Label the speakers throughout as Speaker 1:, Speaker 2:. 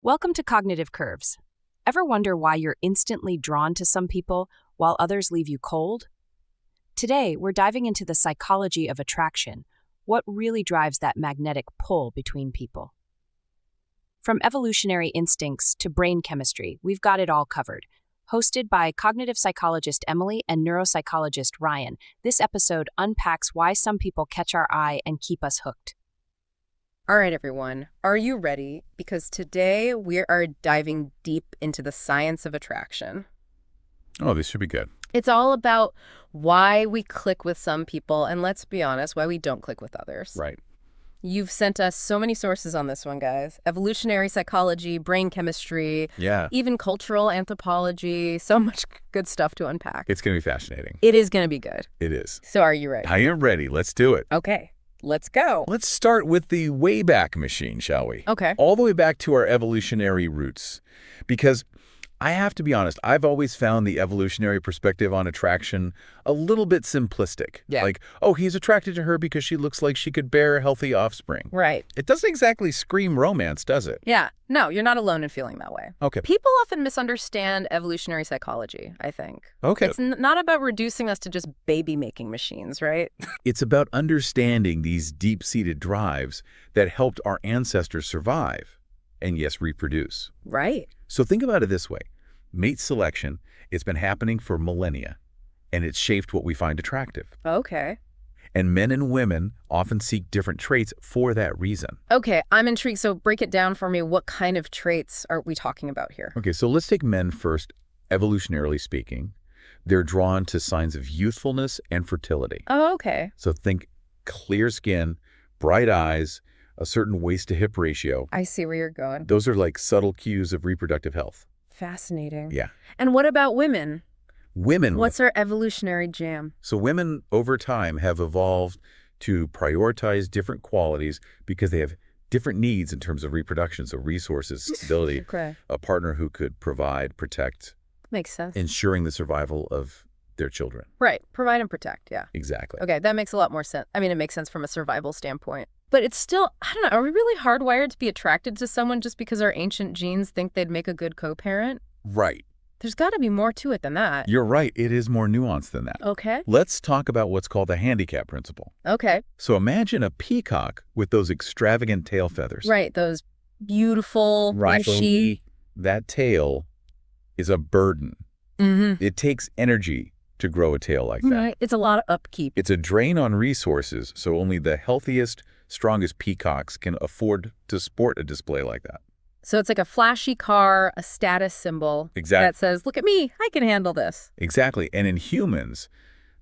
Speaker 1: Welcome to Cognitive Curves. Ever wonder why you're instantly drawn to some people while others leave you cold? Today, we're diving into the psychology of attraction, what really drives that magnetic pull between people. From evolutionary instincts to brain chemistry, we've got it all covered. Hosted by cognitive psychologist Emily and neuropsychologist Ryan, this episode unpacks why some people catch our eye and keep us hooked.
Speaker 2: All right, everyone, are you ready? Because today we are diving deep into the science of attraction.
Speaker 3: Oh, this should be good.
Speaker 2: It's all about why we click with some people, and let's be honest, why we don't click with others.
Speaker 3: Right.
Speaker 2: You've sent us so many sources on this one, guys. Evolutionary psychology, brain chemistry, even cultural anthropology, so much good stuff to unpack.
Speaker 3: It's going to be fascinating.
Speaker 2: It is going to be good.
Speaker 3: It is.
Speaker 2: So are you ready?
Speaker 3: I am ready. Let's do it.
Speaker 2: Okay. Let's go.
Speaker 3: Let's start with the Wayback Machine, shall we?
Speaker 2: Okay.
Speaker 3: All the way back to our evolutionary roots. Because I have to be honest, I've always found the evolutionary perspective on attraction a little bit simplistic.
Speaker 2: Yeah.
Speaker 3: Like, oh, he's attracted to her because she looks like she could bear healthy offspring.
Speaker 2: Right.
Speaker 3: It doesn't exactly scream romance, does it?
Speaker 2: Yeah. No, you're not alone in feeling that way.
Speaker 3: Okay.
Speaker 2: People often misunderstand evolutionary psychology, I think.
Speaker 3: Okay.
Speaker 2: It's not about reducing us to just baby-making machines, right?
Speaker 3: It's about understanding these deep-seated drives that helped our ancestors survive and, yes, reproduce.
Speaker 2: Right.
Speaker 3: So think about it this way. Mate selection, it's been happening for millennia, and it's shaped what we find attractive.
Speaker 2: Okay.
Speaker 3: And men and women often seek different traits for that reason.
Speaker 2: Okay, I'm intrigued. So break it down for me. What kind of traits are we talking about here?
Speaker 3: Okay, so let's take men first. Evolutionarily speaking, they're drawn to signs of youthfulness and fertility.
Speaker 2: Oh, okay.
Speaker 3: So think clear skin, bright eyes, a certain waist-to-hip ratio.
Speaker 2: I see where you're going.
Speaker 3: Those are like subtle cues of reproductive health.
Speaker 2: Fascinating.
Speaker 3: Yeah.
Speaker 2: And what about women?
Speaker 3: Women.
Speaker 2: What's our evolutionary jam?
Speaker 3: So women over time have evolved to prioritize different qualities because they have different needs in terms of reproduction. So resources, stability,
Speaker 2: Okay.
Speaker 3: a partner who could provide, protect,
Speaker 2: Makes sense.
Speaker 3: ensuring the survival of their children.
Speaker 2: Right. Provide and protect. Yeah.
Speaker 3: Exactly.
Speaker 2: Okay, that makes a lot more sense. I mean, it makes sense from a survival standpoint. But it's still, I don't know, are we really hardwired to be attracted to someone just because our ancient genes think they'd make a good co-parent?
Speaker 3: Right.
Speaker 2: There's got to be more to it than that.
Speaker 3: You're right. It is more nuanced than that.
Speaker 2: Okay.
Speaker 3: Let's talk about what's called the handicap principle.
Speaker 2: Okay.
Speaker 3: So imagine a peacock with those extravagant tail feathers.
Speaker 2: Right, those beautiful, bushy.
Speaker 3: That tail is a burden.
Speaker 2: Mm-hmm.
Speaker 3: It takes energy to grow a tail like that.
Speaker 2: Right. It's a lot of upkeep.
Speaker 3: It's a drain on resources, so only the healthiest, strongest peacocks can afford to sport a display like that.
Speaker 2: So it's like a flashy car, a status symbol
Speaker 3: Exactly.
Speaker 2: that says, look at me, I can handle this.
Speaker 3: Exactly. And in humans,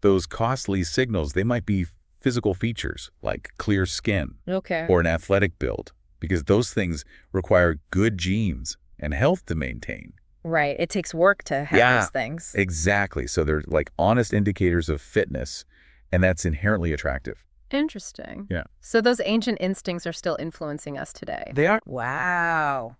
Speaker 3: those costly signals, they might be physical features like clear skin
Speaker 2: Okay.
Speaker 3: or an athletic build, because those things require good genes and health to maintain.
Speaker 2: Right. It takes work to have these things.
Speaker 3: Exactly. So they're like honest indicators of fitness, and that's inherently attractive.
Speaker 2: Interesting.
Speaker 3: Yeah.
Speaker 2: So those ancient instincts are still influencing us today.
Speaker 3: They are.
Speaker 2: Wow.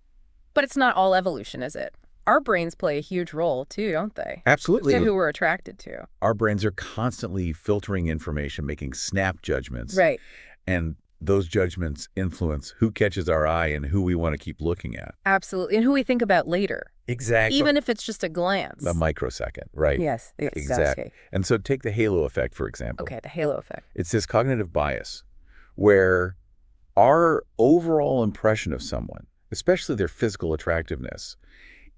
Speaker 2: But it's not all evolution, is it? Our brains play a huge role too, don't they?
Speaker 3: Absolutely.
Speaker 2: To who we're attracted to.
Speaker 3: Our brains are constantly filtering information, making snap judgments.
Speaker 2: Right.
Speaker 3: And those judgments influence who catches our eye and who we want to keep looking at.
Speaker 2: Absolutely. And who we think about later.
Speaker 3: Exactly.
Speaker 2: Even if it's just a glance.
Speaker 3: A microsecond, right?
Speaker 2: Yes.
Speaker 3: Exactly. And so take the halo effect, for example.
Speaker 2: Okay, the halo effect.
Speaker 3: It's this cognitive bias where our overall impression of someone, especially their physical attractiveness,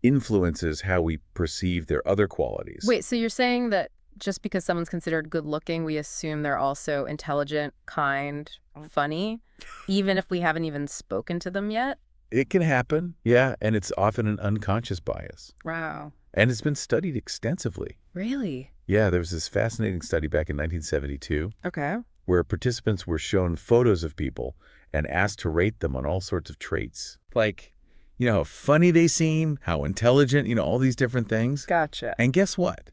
Speaker 3: influences how we perceive their other qualities.
Speaker 2: Wait, so you're saying that just because someone's considered good looking, we assume they're also intelligent, kind, funny, even if we haven't even spoken to them yet?
Speaker 3: It can happen, yeah, and it's often an unconscious bias.
Speaker 2: Wow.
Speaker 3: And it's been studied extensively.
Speaker 2: Really?
Speaker 3: Yeah, there was this fascinating study back in 1972
Speaker 2: Okay.
Speaker 3: where participants were shown photos of people and asked to rate them on all sorts of traits. Like, how funny they seem, how intelligent, all these different things.
Speaker 2: Gotcha.
Speaker 3: And guess what?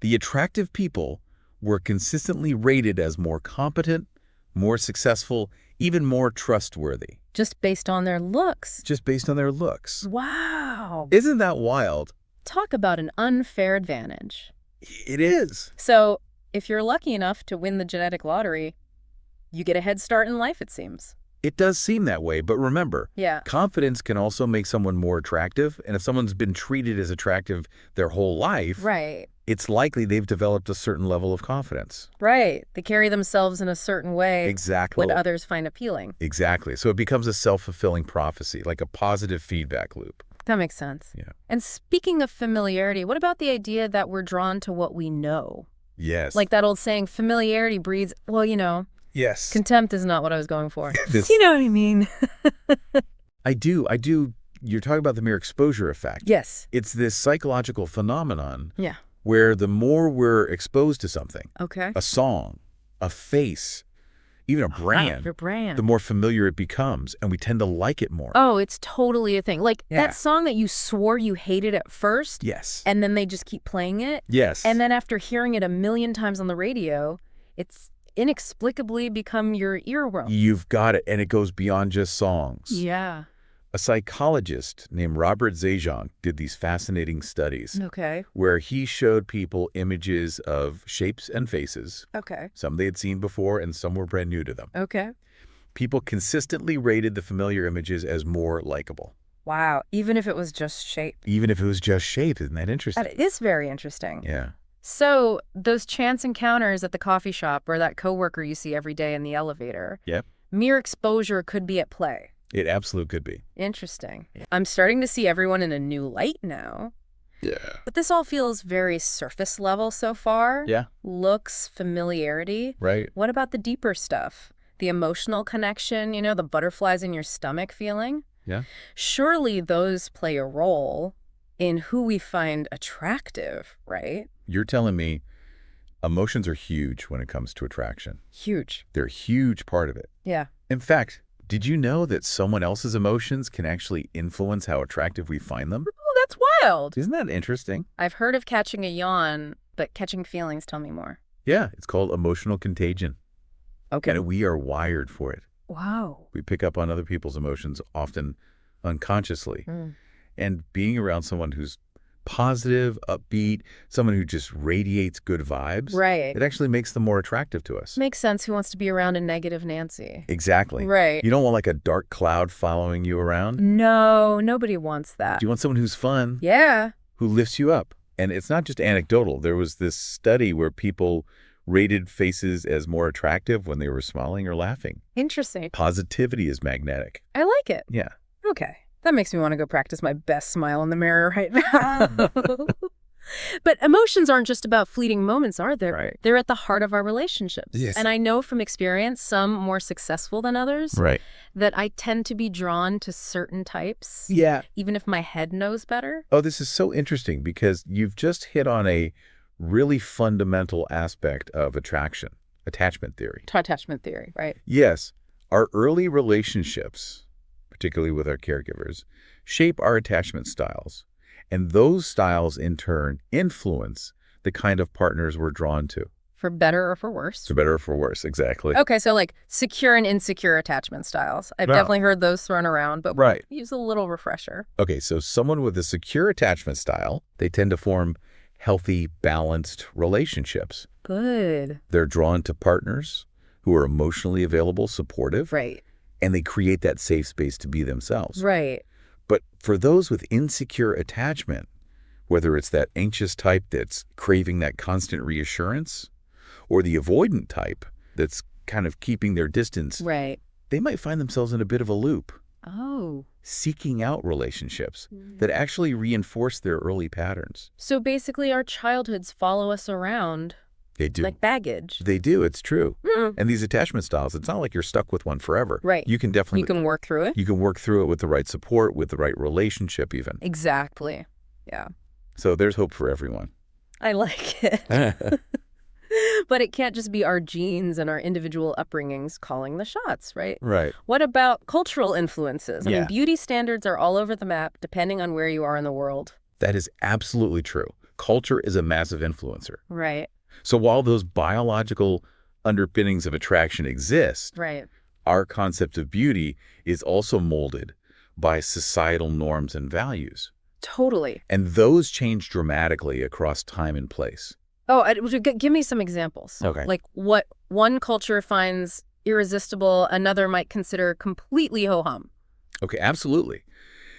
Speaker 3: The attractive people were consistently rated as more competent, more successful, even more trustworthy.
Speaker 2: Just based on their looks.
Speaker 3: Just based on their looks.
Speaker 2: Wow.
Speaker 3: Isn't that wild?
Speaker 2: Talk about an unfair advantage.
Speaker 3: It is.
Speaker 2: So if you're lucky enough to win the genetic lottery, you get a head start in life, it seems.
Speaker 3: It does seem that way, but remember,
Speaker 2: Yeah.
Speaker 3: confidence can also make someone more attractive, and if someone's been treated as attractive their whole life,
Speaker 2: Right.
Speaker 3: it's likely they've developed a certain level of confidence.
Speaker 2: Right. They carry themselves in a certain way.
Speaker 3: Exactly.
Speaker 2: What others find appealing.
Speaker 3: Exactly. So it becomes a self-fulfilling prophecy, like a positive feedback loop.
Speaker 2: That makes sense.
Speaker 3: Yeah.
Speaker 2: And speaking of familiarity, what about the idea that we're drawn to what we know?
Speaker 3: Yes.
Speaker 2: Like that old saying, familiarity breeds, well,
Speaker 3: yes.
Speaker 2: contempt is not what I was going for.
Speaker 3: This-
Speaker 2: You know what I mean?
Speaker 3: I do. You're talking about the mere exposure effect.
Speaker 2: Yes.
Speaker 3: It's this psychological phenomenon
Speaker 2: Yeah.
Speaker 3: where the more we're exposed to something,
Speaker 2: Okay.
Speaker 3: a song, a face, even a brand,
Speaker 2: Your brand.
Speaker 3: the more familiar it becomes, and we tend to like it more.
Speaker 2: Oh, it's totally a thing. Like
Speaker 3: Yeah.
Speaker 2: that song that you swore you hated at first,
Speaker 3: Yes.
Speaker 2: and then they just keep playing it.
Speaker 3: Yes.
Speaker 2: And then after hearing it a million times on the radio, it's inexplicably become your earworm.
Speaker 3: You've got it, and it goes beyond just songs.
Speaker 2: Yeah.
Speaker 3: A psychologist named Robert Zajonc did these fascinating studies
Speaker 2: Okay.
Speaker 3: where he showed people images of shapes and faces,
Speaker 2: Okay.
Speaker 3: some they had seen before and some were brand new to them.
Speaker 2: Okay.
Speaker 3: People consistently rated the familiar images as more likable,
Speaker 2: Wow. Even if it was just shape.
Speaker 3: even if it was just shape. Isn't that interesting?
Speaker 2: That is very interesting.
Speaker 3: Yeah.
Speaker 2: So those chance encounters at the coffee shop or that coworker you see every day in the elevator,
Speaker 3: Yep.
Speaker 2: mere exposure could be at play.
Speaker 3: It absolutely could be.
Speaker 2: Interesting. I'm starting to see everyone in a new light now.
Speaker 3: Yeah.
Speaker 2: But this all feels very surface level so far.
Speaker 3: Yeah.
Speaker 2: Looks, familiarity.
Speaker 3: Right.
Speaker 2: What about the deeper stuff? The emotional connection, the butterflies in your stomach feeling?
Speaker 3: Yeah.
Speaker 2: Surely those play a role in who we find attractive, right?
Speaker 3: You're telling me emotions are huge when it comes to attraction.
Speaker 2: Huge.
Speaker 3: They're a huge part of it.
Speaker 2: Yeah.
Speaker 3: In fact, did you know that someone else's emotions can actually influence how attractive we find them?
Speaker 2: Oh, that's wild.
Speaker 3: Isn't that interesting?
Speaker 2: I've heard of catching a yawn, but catching feelings, tell me more.
Speaker 3: Yeah, it's called emotional contagion.
Speaker 2: Okay.
Speaker 3: And we are wired for it.
Speaker 2: Wow.
Speaker 3: We pick up on other people's emotions, often unconsciously.
Speaker 2: Mm.
Speaker 3: And being around someone who's positive, upbeat, someone who just radiates good vibes,
Speaker 2: Right.
Speaker 3: it actually makes them more attractive to us.
Speaker 2: Makes sense. Who wants to be around a negative Nancy?
Speaker 3: Exactly.
Speaker 2: Right.
Speaker 3: You don't want like a dark cloud following you around.
Speaker 2: No, nobody wants that.
Speaker 3: You want someone who's fun,
Speaker 2: Yeah.
Speaker 3: who lifts you up. And it's not just anecdotal. There was this study where people rated faces as more attractive when they were smiling or laughing.
Speaker 2: Interesting.
Speaker 3: Positivity is magnetic.
Speaker 2: I like it.
Speaker 3: Yeah.
Speaker 2: Okay. That makes me want to go practice my best smile in the mirror right now. But emotions aren't just about fleeting moments, are they?
Speaker 3: Right.
Speaker 2: They're at the heart of our relationships.
Speaker 3: Yes.
Speaker 2: And I know from experience, some more successful than others,
Speaker 3: Right.
Speaker 2: that I tend to be drawn to certain types,
Speaker 3: Yeah.
Speaker 2: even if my head knows better.
Speaker 3: Oh, this is so interesting because you've just hit on a really fundamental aspect of attraction, attachment theory.
Speaker 2: Attachment theory, right?
Speaker 3: Yes, our early relationships, particularly with our caregivers, shape our attachment styles. And those styles, in turn, influence the kind of partners we're drawn to.
Speaker 2: For better or for worse.
Speaker 3: For better or for worse, exactly.
Speaker 2: Okay, so like secure and insecure attachment styles. I've
Speaker 3: No.
Speaker 2: definitely heard those thrown around, but
Speaker 3: Right.
Speaker 2: use a little refresher.
Speaker 3: Okay, so someone with a secure attachment style, they tend to form healthy, balanced relationships.
Speaker 2: Good.
Speaker 3: They're drawn to partners who are emotionally available, supportive,
Speaker 2: Right.
Speaker 3: and they create that safe space to be themselves.
Speaker 2: Right.
Speaker 3: But for those with insecure attachment, whether it's that anxious type that's craving that constant reassurance, or the avoidant type that's kind of keeping their distance,
Speaker 2: Right.
Speaker 3: they might find themselves in a bit of a loop,
Speaker 2: Oh.
Speaker 3: seeking out relationships that actually reinforce their early patterns.
Speaker 2: So basically our childhoods follow us around
Speaker 3: They do.
Speaker 2: like baggage.
Speaker 3: They do, it's true.
Speaker 2: Mm.
Speaker 3: And these attachment styles, it's not like you're stuck with one forever.
Speaker 2: Right.
Speaker 3: You can definitely
Speaker 2: You can work through it.
Speaker 3: you can work through it with the right support, with the right relationship even.
Speaker 2: Exactly. Yeah.
Speaker 3: So there's hope for everyone.
Speaker 2: I like it. But it can't just be our genes and our individual upbringings calling the shots, right?
Speaker 3: Right.
Speaker 2: What about cultural influences? I
Speaker 3: Yeah.
Speaker 2: mean, beauty standards are all over the map depending on where you are in the world.
Speaker 3: That is absolutely true. Culture is a massive influencer.
Speaker 2: Right.
Speaker 3: So while those biological underpinnings of attraction exist,
Speaker 2: Right.
Speaker 3: our concept of beauty is also molded by societal norms and values.
Speaker 2: Totally.
Speaker 3: And those change dramatically across time and place.
Speaker 2: Oh, give me some examples.
Speaker 3: Okay.
Speaker 2: Like what one culture finds irresistible, another might consider completely ho-hum.
Speaker 3: Okay, absolutely.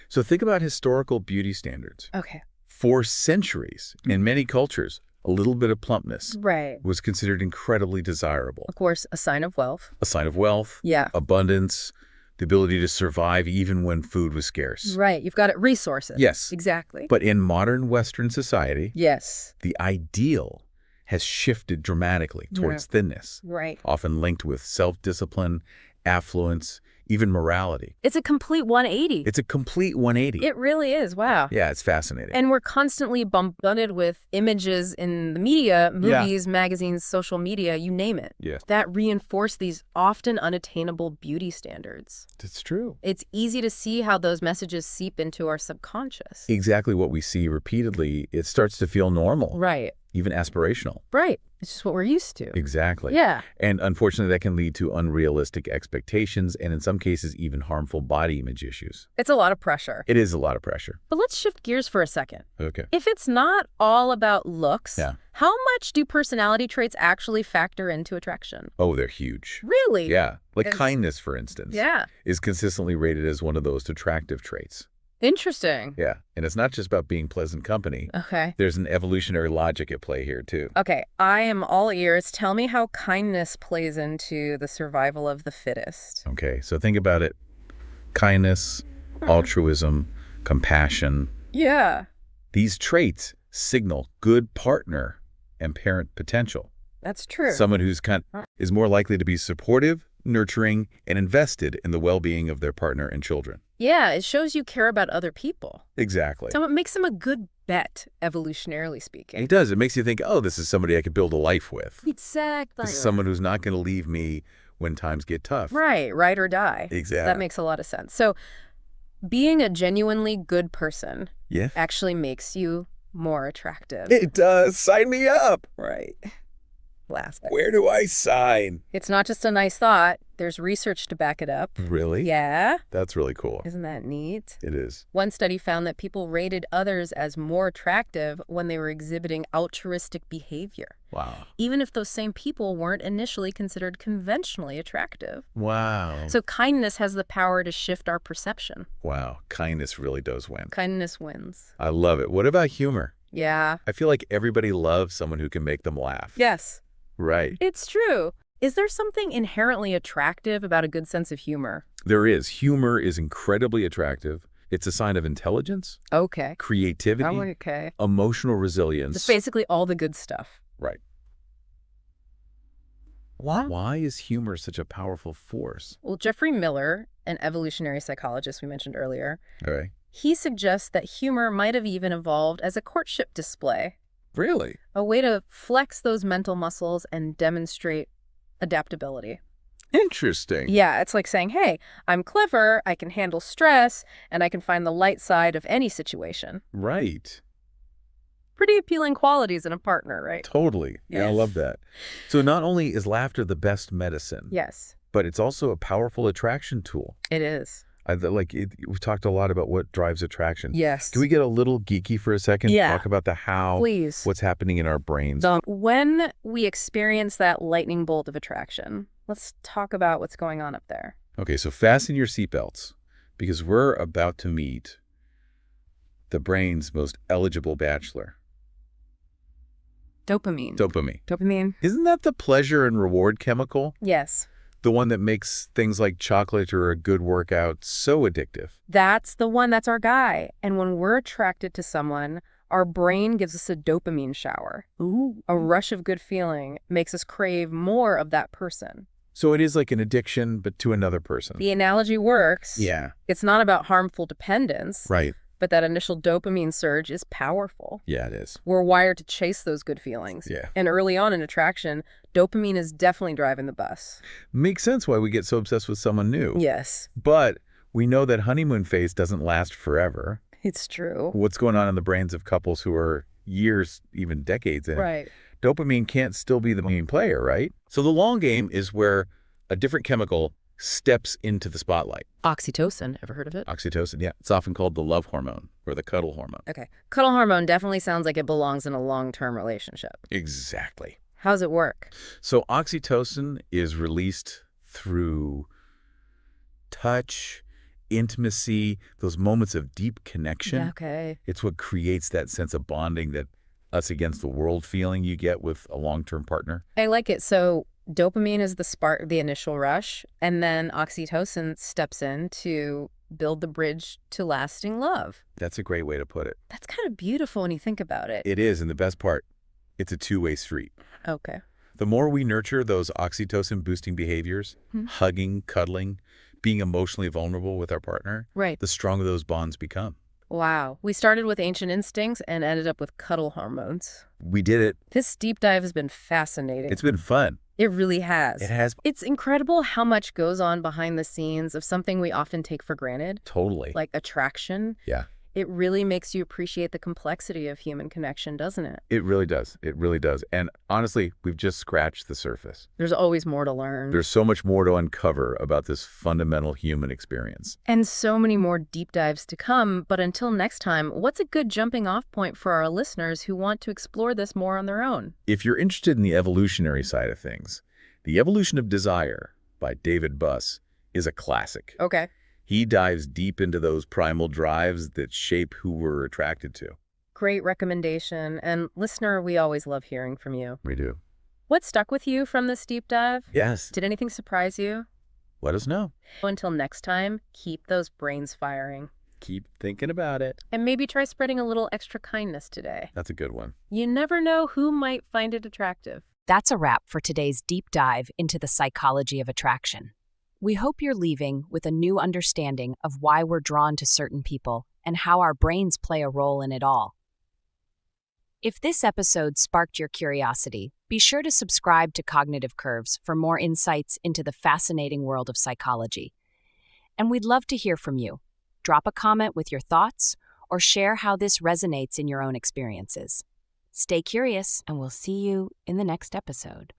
Speaker 3: So think about historical beauty standards.
Speaker 2: Okay.
Speaker 3: For centuries, in many cultures, a little bit of plumpness
Speaker 2: Right.
Speaker 3: was considered incredibly desirable.
Speaker 2: Of course, a sign of wealth.
Speaker 3: A sign of wealth,
Speaker 2: Yeah.
Speaker 3: abundance, the ability to survive even when food was scarce.
Speaker 2: Right. You've got it. Resources.
Speaker 3: Yes.
Speaker 2: Exactly.
Speaker 3: But in modern Western society,
Speaker 2: yes.
Speaker 3: the ideal has shifted dramatically towards thinness,
Speaker 2: Right.
Speaker 3: often linked with self-discipline, affluence, even morality.
Speaker 2: It's a complete 180.
Speaker 3: It's a complete 180.
Speaker 2: It really is. Wow.
Speaker 3: Yeah, it's fascinating.
Speaker 2: And we're constantly bombarded with images in the media, movies, magazines, social media, you name it.
Speaker 3: Yes.
Speaker 2: That reinforce these often unattainable beauty standards.
Speaker 3: It's true.
Speaker 2: It's easy to see how those messages seep into our subconscious.
Speaker 3: Exactly what we see repeatedly, it starts to feel normal,
Speaker 2: Right.
Speaker 3: even aspirational.
Speaker 2: Right. It's just what we're used to.
Speaker 3: Exactly.
Speaker 2: Yeah.
Speaker 3: And unfortunately, that can lead to unrealistic expectations and in some cases, even harmful body image issues.
Speaker 2: It's a lot of pressure.
Speaker 3: It is a lot of pressure.
Speaker 2: But let's shift gears for a second.
Speaker 3: Okay.
Speaker 2: If it's not all about looks,
Speaker 3: Yeah.
Speaker 2: how much do personality traits actually factor into attraction?
Speaker 3: Oh, they're huge.
Speaker 2: Really?
Speaker 3: Yeah. Like
Speaker 2: It's-
Speaker 3: kindness, for instance,
Speaker 2: Yeah.
Speaker 3: is consistently rated as one of those attractive traits.
Speaker 2: Interesting.
Speaker 3: Yeah. And it's not just about being pleasant company.
Speaker 2: Okay.
Speaker 3: There's an evolutionary logic at play here, too.
Speaker 2: Okay, I am all ears. Tell me how kindness plays into the survival of the fittest.
Speaker 3: Okay. So think about it. Kindness, altruism, compassion.
Speaker 2: Yeah,
Speaker 3: These traits signal good partner and parent potential.
Speaker 2: that's true.
Speaker 3: Someone who's is more likely to be supportive, nurturing, and invested in the well-being of their partner and children.
Speaker 2: Yeah, it shows you care about other people.
Speaker 3: Exactly.
Speaker 2: So it makes them a good bet, evolutionarily speaking.
Speaker 3: It does. It makes you think, oh, this is somebody I could build a life with.
Speaker 2: Exactly.
Speaker 3: This is someone who's not going to leave me when times get tough.
Speaker 2: Right, ride or die.
Speaker 3: Exactly.
Speaker 2: That makes a lot of sense. So being a genuinely good person
Speaker 3: Yeah.
Speaker 2: actually makes you more attractive.
Speaker 3: It does. Sign me up.
Speaker 2: Right. Last.
Speaker 3: Where do I sign?
Speaker 2: It's not just a nice thought. There's research to back it up.
Speaker 3: Really?
Speaker 2: Yeah.
Speaker 3: That's really cool.
Speaker 2: Isn't that neat?
Speaker 3: It is.
Speaker 2: One study found that people rated others as more attractive when they were exhibiting altruistic behavior,
Speaker 3: Wow.
Speaker 2: even if those same people weren't initially considered conventionally attractive.
Speaker 3: Wow.
Speaker 2: So kindness has the power to shift our perception.
Speaker 3: Wow. Kindness really does win.
Speaker 2: Kindness wins.
Speaker 3: I love it. What about humor?
Speaker 2: Yeah.
Speaker 3: I feel like everybody loves someone who can make them laugh.
Speaker 2: Yes.
Speaker 3: Right.
Speaker 2: It's true. Is there something inherently attractive about a good sense of humor?
Speaker 3: There is. Humor is incredibly attractive. It's a sign of intelligence,
Speaker 2: Okay.
Speaker 3: creativity,
Speaker 2: Okay.
Speaker 3: emotional resilience.
Speaker 2: It's basically all the good stuff.
Speaker 3: Right.
Speaker 2: What?
Speaker 3: Why is humor such a powerful force?
Speaker 2: Well, Jeffrey Miller, an evolutionary psychologist we mentioned earlier,
Speaker 3: All right.
Speaker 2: he suggests that humor might have even evolved as a courtship display,
Speaker 3: Really?
Speaker 2: a way to flex those mental muscles and demonstrate adaptability.
Speaker 3: Interesting.
Speaker 2: Yeah, it's like saying, hey, I'm clever, I can handle stress, and I can find the light side of any situation.
Speaker 3: Right.
Speaker 2: Pretty appealing qualities in a partner, right?
Speaker 3: Totally. Yeah, I
Speaker 2: Yes.
Speaker 3: love that. So not only is laughter the best medicine,
Speaker 2: Yes,
Speaker 3: but it's also a powerful attraction tool.
Speaker 2: it is.
Speaker 3: We've talked a lot about what drives attraction.
Speaker 2: Yes.
Speaker 3: Can we get a little geeky for a second?
Speaker 2: Yeah.
Speaker 3: Talk about the how,
Speaker 2: Please.
Speaker 3: what's happening in our brains.
Speaker 2: When we experience that lightning bolt of attraction, let's talk about what's going on up there.
Speaker 3: Okay, so fasten your seatbelts because we're about to meet the brain's most eligible bachelor,
Speaker 2: Dopamine.
Speaker 3: dopamine.
Speaker 2: Dopamine?
Speaker 3: Isn't that the pleasure and reward chemical?
Speaker 2: Yes.
Speaker 3: The one that makes things like chocolate or a good workout so addictive.
Speaker 2: That's the one. That's our guy. And when we're attracted to someone, our brain gives us a dopamine shower.
Speaker 3: Ooh.
Speaker 2: A rush of good feeling makes us crave more of that person.
Speaker 3: So it is like an addiction, but to another person.
Speaker 2: The analogy works.
Speaker 3: Yeah.
Speaker 2: It's not about harmful dependence,
Speaker 3: Right.
Speaker 2: but that initial dopamine surge is powerful.
Speaker 3: Yeah, it is.
Speaker 2: We're wired to chase those good feelings.
Speaker 3: Yeah.
Speaker 2: And early on in attraction, dopamine is definitely driving the bus.
Speaker 3: Makes sense why we get so obsessed with someone new.
Speaker 2: Yes,
Speaker 3: But we know that honeymoon phase doesn't last forever.
Speaker 2: it's true.
Speaker 3: What's going on in the brains of couples who are years, even decades in?
Speaker 2: Right.
Speaker 3: Dopamine can't still be the main player, right? So the long game is where a different chemical steps into the spotlight.
Speaker 2: Oxytocin, ever heard of it?
Speaker 3: Oxytocin, yeah. It's often called the love hormone or the cuddle hormone.
Speaker 2: Okay. Cuddle hormone definitely sounds like it belongs in a long-term relationship.
Speaker 3: Exactly.
Speaker 2: How's it work?
Speaker 3: So oxytocin is released through touch, intimacy, those moments of deep connection.
Speaker 2: Yeah, okay.
Speaker 3: It's what creates that sense of bonding, that us against the world feeling you get with a long-term partner.
Speaker 2: I like it. So dopamine is the spark, the initial rush, and then oxytocin steps in to build the bridge to lasting love.
Speaker 3: That's a great way to put it.
Speaker 2: That's kind of beautiful when you think about it.
Speaker 3: It is, and the best part, it's a two-way street.
Speaker 2: Okay.
Speaker 3: The more we nurture those oxytocin-boosting behaviors, hugging, cuddling, being emotionally vulnerable with our partner,
Speaker 2: Right.
Speaker 3: the stronger those bonds become.
Speaker 2: Wow. We started with ancient instincts and ended up with cuddle hormones.
Speaker 3: We did it.
Speaker 2: This deep dive has been fascinating.
Speaker 3: It's been fun.
Speaker 2: It really has.
Speaker 3: It has.
Speaker 2: It's incredible how much goes on behind the scenes of something we often take for granted.
Speaker 3: Totally.
Speaker 2: Like attraction.
Speaker 3: Yeah.
Speaker 2: It really makes you appreciate the complexity of human connection, doesn't it?
Speaker 3: It really does. It really does. And honestly, we've just scratched the surface.
Speaker 2: There's always more to learn.
Speaker 3: There's so much more to uncover about this fundamental human experience.
Speaker 2: And so many more deep dives to come. But until next time, what's a good jumping off point for our listeners who want to explore this more on their own?
Speaker 3: If you're interested in the evolutionary side of things, The Evolution of Desire by David Buss is a classic.
Speaker 2: Okay.
Speaker 3: He dives deep into those primal drives that shape who we're attracted to.
Speaker 2: Great recommendation. And listener, we always love hearing from you.
Speaker 3: We do.
Speaker 2: What stuck with you from this deep dive?
Speaker 3: Yes.
Speaker 2: Did anything surprise you?
Speaker 3: Let us know.
Speaker 2: Until next time, keep those brains firing.
Speaker 3: Keep thinking about it.
Speaker 2: And maybe try spreading a little extra kindness today.
Speaker 3: That's a good one.
Speaker 2: You never know who might find it attractive.
Speaker 1: That's a wrap for today's deep dive into the psychology of attraction. We hope you're leaving with a new understanding of why we're drawn to certain people and how our brains play a role in it all. If this episode sparked your curiosity, be sure to subscribe to Cognitive Curves for more insights into the fascinating world of psychology. And we'd love to hear from you. Drop a comment with your thoughts or share how this resonates in your own experiences. Stay curious, and we'll see you in the next episode.